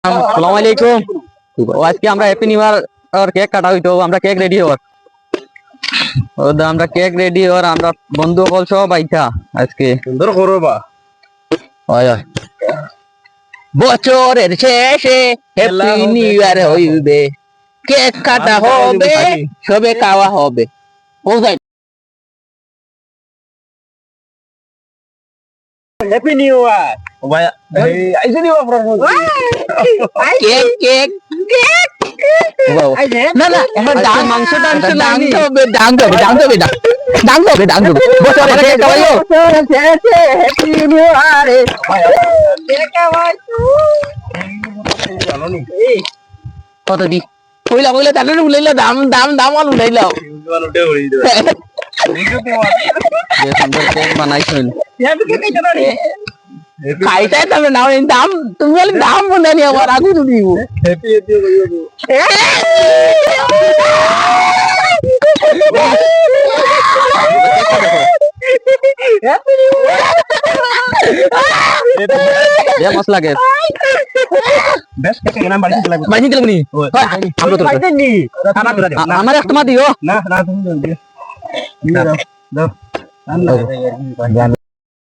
আসসালামু আলাইকুম। আজকে আমরা হ্যাপি নিউ ইয়ার আর কেক কাটা হইতো। আমরা কেক রেডি হওয়ার আমরা কেক রেডি হওয়ার আমরা বন্ধু সকল সব আইতা আজকে সুন্দর করবা। হয় হয় বছরের শেষে হ্যাপি নিউ ইয়ার হইবে, কেক কাটা হবে, সবে খাওয়া হবে। বুঝাই হ্যাপি নিউ ইয়ার ভাই। এই আইছে নিউ ইয়ার কেক কেক না না এখন ডাং মাংস টাংস ডাং হবে ডাং হবে ডাং হবে ডাং হবে ডাং হবে বছরের শেষে খাওয়াইও হ্যাপি নিউ ইয়ার কত দি কইলা কইলা তাহলে উলাইলা দাম দাম দাম আলু উলাইলা ये सुंदर केक बनाइছেন খাইতে তবে নাও দাম তুমি বলে দাম মনে নি আমার আগুন দিব হ্যাপি ये मसला के বেশ কেক নাম বাড়ি দিলাম বাজি দিলাম নি আমরা তো নি খানা করে দাও আমার একটা মা দিও না না তুমি দাও দাও